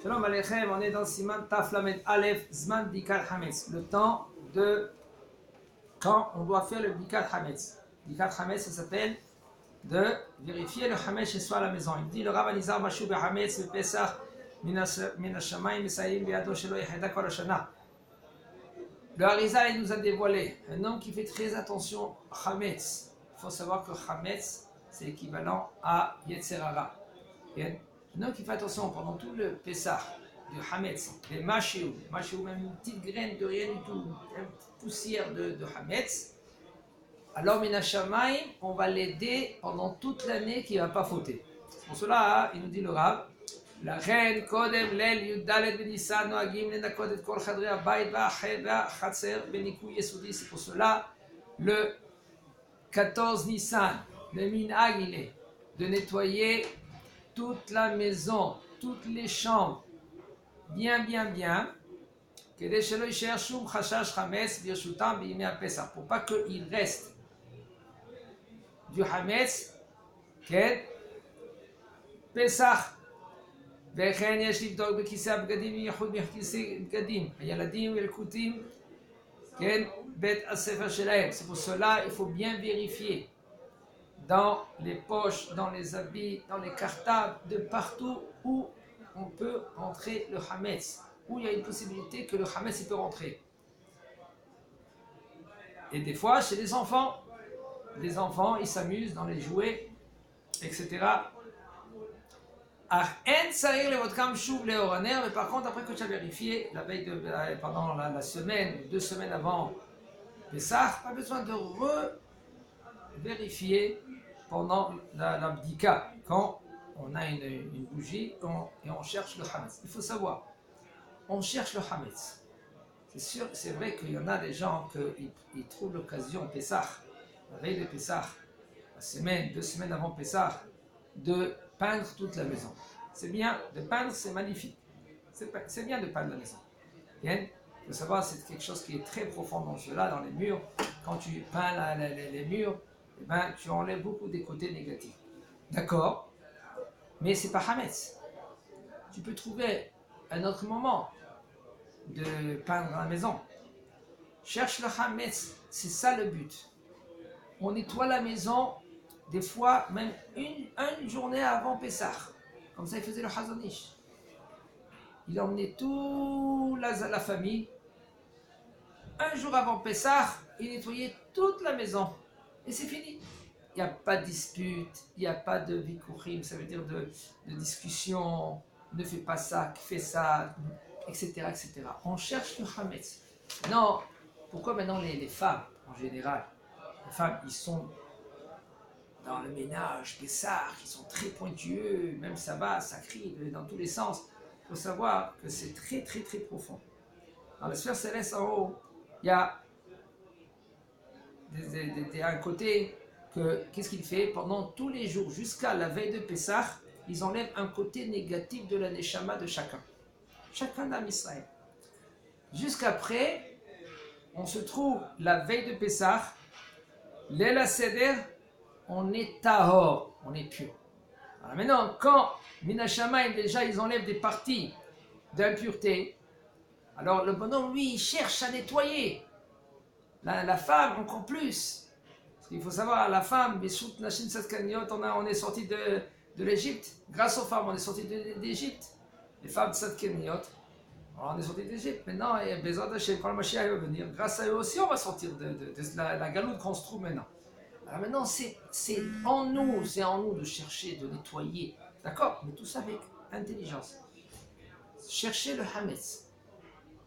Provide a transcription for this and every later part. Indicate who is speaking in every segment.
Speaker 1: Shalom Aleichem, on est dans Siman Taf Lamed Aleph, Zman Bikal Hametz, le temps de quand on doit faire le Bikal Hametz. Bikal Hametz, ça s'appelle de vérifier le Hametz chez soi à la maison. Il dit le Rav Anizar Mashou Behametz, le Pesach, Minashamayim, Mesayim, Beado Shelo Yeheda Kol Hashana. Le Harizal, il nous a dévoilé un homme qui fait très attention à Hametz. Il faut savoir que Hametz, c'est équivalent à Yetzerara. Un homme qui fait attention pendant tout le Pessah, du Hametz, des Mashiou, même une petite graine de rien du tout, une petite poussière de Hametz, alors Minashamayim, on va l'aider pendant toute l'année qu'il ne va pas fauter. Pour cela, il nous dit le Rav, la reine Kodem Lel Yudalet Benissan Noagim Lenakot et Kol Chadri Abayit Chatser Benikou Yesudi. C'est pour cela le 14 Nissan, le minhag il est de nettoyer toute la maison, toutes les chambres, bien, pour pas qu'il reste du Hametz, Pesach, וכן יש לבדוק בכיסא הבגדים בייחוד בכיסא בגדים, הילדים ולקוטים, כן, בית הספר שלהם. C'est pour cela il faut bien vérifier dans les poches, dans les habits, dans les cartables, de partout où on peut entrer le Hametz, où il y a une possibilité que le Hametz il peut rentrer. Et des fois chez les enfants ils s'amusent dans les jouets, etc. Mais par contre, après que tu as vérifié, la veille pendant la semaine, 2 semaines avant Pessah, pas besoin de vérifier pendant la bdika, quand on a une bougie et on cherche le Hametz. Il faut savoir, on cherche le Hametz. C'est sûr, c'est vrai qu'il y en a des gens qui trouvent l'occasion Pessah, la veille de Pessah, la semaine, 2 semaines avant Pessah, de peindre toute la maison. C'est bien, de peindre c'est magnifique. C'est bien de peindre la maison. Bien, il faut savoir, c'est quelque chose qui est très profond dans cela, dans les murs. Quand tu peins les murs, eh ben, tu enlèves beaucoup des côtés négatifs. D'accord? Mais c'est pas Hametz. Tu peux trouver un autre moment de peindre la maison. Cherche le Hametz, c'est ça le but. On nettoie la maison, des fois même une journée avant Pessah. Comme ça il faisait le Chazon Ish. Il emmenait toute la famille. Un jour avant Pessah, il nettoyait toute la maison. Et c'est fini. Il n'y a pas de dispute, il n'y a pas de vikurim, ça veut dire de discussion, ne fais pas ça, fais ça, etc., etc. On cherche le Hametz. Non, pourquoi maintenant les femmes, en général, les femmes, ils sont dans le ménage, Pessah, qui sont très pointueux, même ça va, ça crie dans tous les sens. Il faut savoir que c'est très profond. Dans la sphère céleste en haut, il y a un côté que, qu'est-ce qu'il fait? Pendant tous les jours, jusqu'à la veille de Pessah, ils enlèvent un côté négatif de la neshama de chacun. Chacun d'Am Israël. Jusqu'après, on se trouve la veille de Pessah, Leil HaSeder, on est tahor, on est pur. Voilà. Maintenant, quand Minashamayim, déjà, ils enlèvent des parties d'impureté, alors le bonhomme, lui, il cherche à nettoyer. La femme, encore plus. Parce qu'il faut savoir, la femme, on est sorti de l'Égypte. Grâce aux femmes, on est sorti d'Égypte. Les femmes Tzadkeniot, on est sorti d'Égypte. Maintenant, Bezrat Hashem, quand le Mashiach va venir, grâce à eux aussi, on va sortir de la galoute qu'on se trouve maintenant. Alors maintenant, c'est en nous de chercher, de nettoyer, d'accord? Mais tout ça avec intelligence. Chercher le Hametz.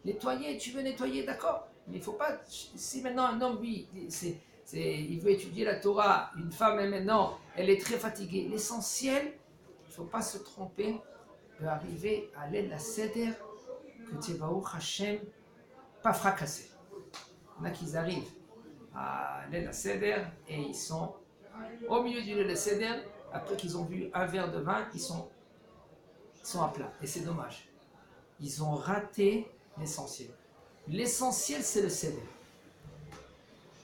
Speaker 1: Nettoyer, tu veux nettoyer, d'accord? Mais il ne faut pas, si maintenant un homme, lui, il veut étudier la Torah, une femme, elle, maintenant, elle est très fatiguée. L'essentiel, il ne faut pas se tromper d'arriver à Leil HaSeder, que tu es Baruch Hashem, pas fracassé. Il y en a qui arrivent à Leil HaSeder et ils sont au milieu du Leil HaSeder, après qu'ils ont bu un verre de vin, ils sont à plat. Et c'est dommage. Ils ont raté l'essentiel. L'essentiel, c'est le Seder.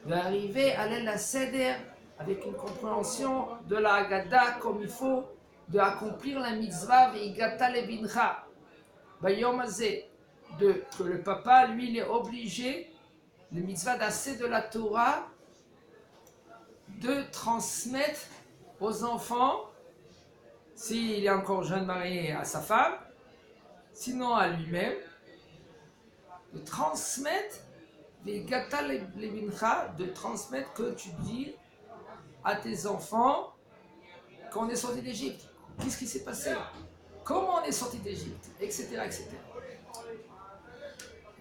Speaker 1: D'arriver à Leil HaSeder avec une compréhension de la Haggadah comme il faut, d'accomplir la mitzvah ve'igata lebincha. Bayom Azé, que le papa, lui, il est obligé, le mitzvah d'assez de la Torah, de transmettre aux enfants, s'il est encore jeune marié, à sa femme, sinon à lui-même, de transmettre les gata les mincha, de transmettre que tu dis à tes enfants qu'on est sorti d'Égypte. Qu'est-ce qui s'est passé? Comment on est sorti d'Égypte? Etc. etc.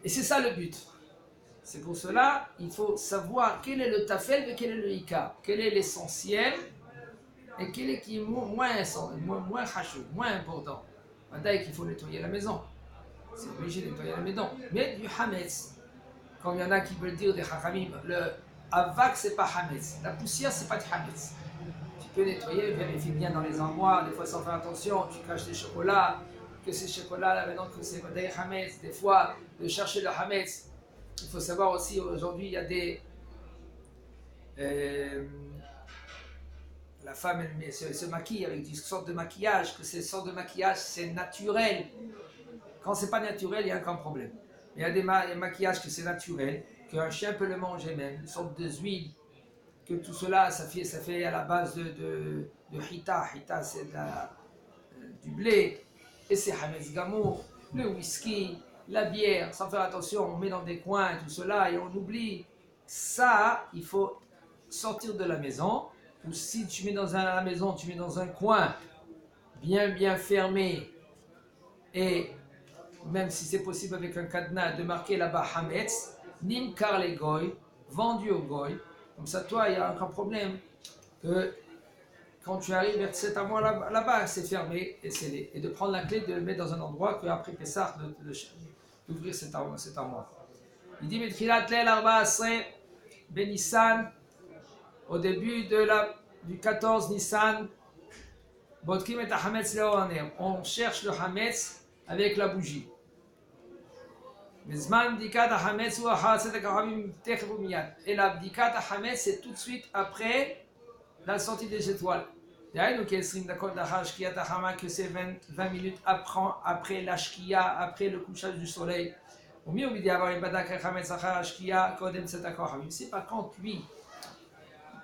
Speaker 1: Et c'est ça le but. C'est pour cela il faut savoir quel est le tafel et quel est le hika, quel est l'essentiel et quel est qui est moins chachou, moins important. Maintenant qu'il faut nettoyer la maison. C'est obligé de nettoyer la maison. Mais du hametz, comme il y en a qui veulent dire des hachamim, le avak c'est pas hametz, la poussière c'est pas du hametz. Tu peux nettoyer, vérifier bien dans les armoires, des fois sans faire attention, tu caches des chocolats, que ces chocolats-là, maintenant que c'est des hametz, des fois de chercher le hametz. Il faut savoir aussi, aujourd'hui, il y a des... la femme, elle se maquille avec une sorte de maquillage, que ces sortes de maquillage, c'est naturel. Quand c'est pas naturel, il y a un problème. Mais il y a des maquillages que c'est naturel, qu'un chien peut le manger même, une sorte de huile, que tout cela, ça fait à la base de hita. Hita, c'est du blé, et c'est hametz gamour, le whisky, la bière, sans faire attention, on met dans des coins tout cela et on oublie. Ça, il faut sortir de la maison. Ou si tu mets dans la maison, tu mets dans un coin bien fermé et même si c'est possible avec un cadenas de marquer là-bas hametz, nimkar le goy, vendu au goy. Comme ça, toi, il n'y a aucun problème que quand tu arrives vers cet armoire là-bas, c'est fermé et scellé. Et de prendre la clé, de le mettre dans un endroit qu'après Pessah, d'ouvrir cette armoire. Il dit, Metchilat Leil Arba Asre, Ben Nissan, au début du 14 Nissan, Bodkim et Hametz Leoraner. On cherche le Hametz avec la bougie. Mezman Dikat Hametz ou Ahatzet Karamim Techru Miyad. Et la Dikat Hametz, c'est tout de suite après la sortie des étoiles. Que c'est 20 minutes après la shkia, après le couchage du soleil. C'est pas quand lui,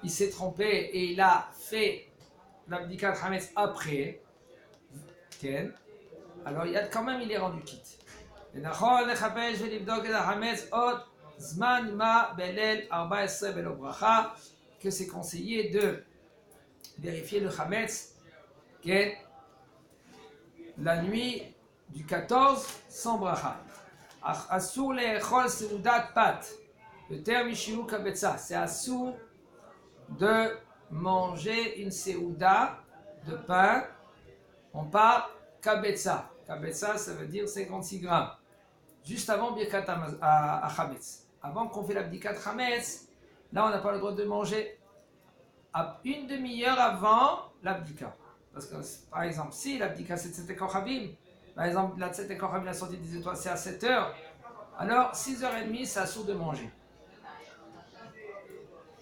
Speaker 1: il s'est trompé et il a fait l'abdikat hametz après, alors quand même il est rendu quitte. Que c'est conseillé de vérifier le hametz la nuit du 14 sans bracha. Assour les echol seudat pat. Le terme ishiru kabetza, c'est assour de manger une seuda de pain. On parle kabetza. Kabetza, ça veut dire 56 grammes. Juste avant birkat hametz. Avant qu'on fait l'abdikat hametz, là on n'a pas le droit de manger. À une demi-heure avant l'abdika. Parce que, par exemple, si l'abdika c'est Tzedek Kochavim, par exemple, la Tzedek Kochavim, la sortie des étoiles, c'est à 7h, alors 6h30, c'est assourd de manger.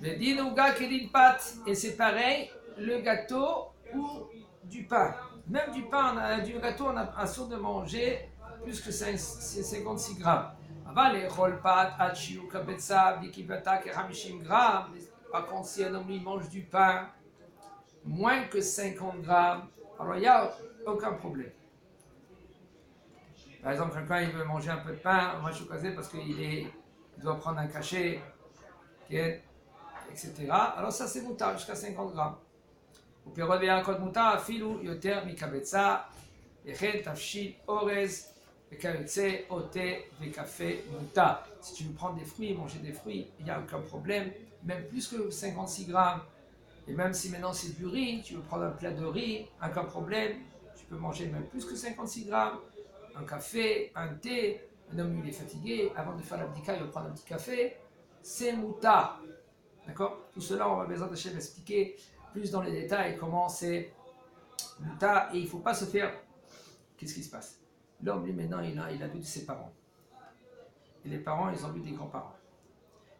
Speaker 1: Le din ouga kedin pat, et c'est pareil, le gâteau ou du pain. Même du pain, du gâteau, on a assourd de manger plus que 56 grammes. Avant les rôles pat, hachiu, kabetza, bikibata, ke 50 grammes. Par contre, si un homme lui mange du pain, moins que 50 grammes, alors il n'y a aucun problème. Par exemple, quelqu'un il veut manger un peu de pain, moi je suis casé parce qu'il doit prendre un cachet, etc. Alors ça c'est moutar jusqu'à 50 grammes. Ou puis revient un code moutar, filou, yoter, mikabetza, echen, tafshil, orez, vekayotse, oté, vekafé, moutar. Si tu veux prendre des fruits, manger des fruits, il n'y a aucun problème. Même plus que 56 grammes. Et même si maintenant c'est du riz, tu veux prendre un plat de riz, aucun problème, tu peux manger même plus que 56 grammes. Un café, un thé, un homme il est fatigué, avant de faire l'abdika, il va prendre un petit café, c'est mouta. D'accord? Tout cela, on va besoin de expliquer plus dans les détails comment c'est mouta. Et il ne faut pas se faire. Qu'est-ce qui se passe? L'homme, lui, maintenant, il a vu de ses parents. Et les parents, ils ont vu des grands-parents.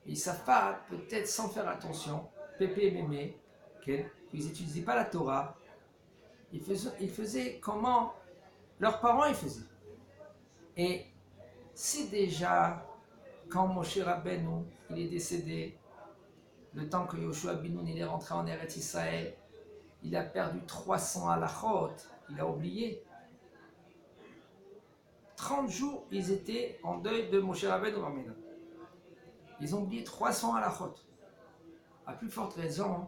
Speaker 1: Et ils ne savent pas, peut-être sans faire attention, pépé et mémé, qu'ils n'utilisaient pas la Torah. Ils faisaient comment leurs parents ils faisaient. Et si déjà, quand Moshe Rabbeinu il est décédé, le temps que Yoshua Binoun il est rentré en Eretz Israël, il a perdu 300 halachot, il a oublié. 30 jours, ils étaient en deuil de Moshe Rabbeinu Ramena. Ils ont oublié 300 halachot. À plus forte raison,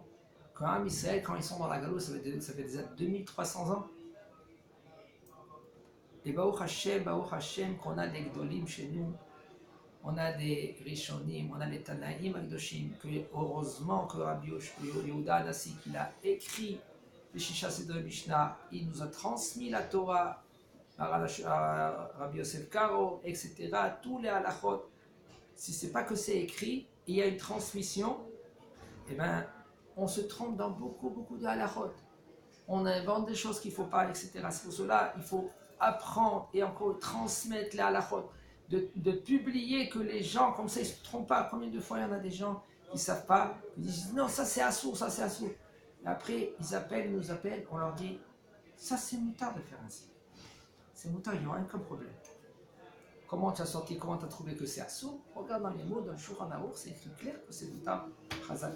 Speaker 1: quand Am Israël, quand ils sont dans la galoute, ça fait déjà 2300 ans. Et Baruch Hashem, qu'on a des Gdolim chez nous, on a des Rishonim, on a les Tanaïm Akdoshim, que heureusement que Rabbi Yehuda Hadassi, qu'il a écrit les Shisha Sedre Mishnah, il nous a transmis la Torah, à Rabbi Yosef Karo, etc., tous les halachot. Si c'est pas que c'est écrit, il y a une transmission, eh ben, on se trompe dans beaucoup de halachot. On invente des choses qu'il ne faut pas, etc. C'est pour cela il faut apprendre et encore transmettre les halachot, de publier que les gens, comme ça, ils ne se trompent pas. Combien de fois il y en a des gens qui ne savent pas, ils disent non, ça c'est assourd, ça c'est assourd. Et après, ils nous appellent, on leur dit, ça c'est moutard de faire ainsi. C'est moutard, il n'y aura aucun problème. Comment tu as sorti, comment tu as trouvé que c'est assourd? Regarde dans les mots d'un Shulchan Aruch, c'est écrit clair que c'est moutard. Chazak.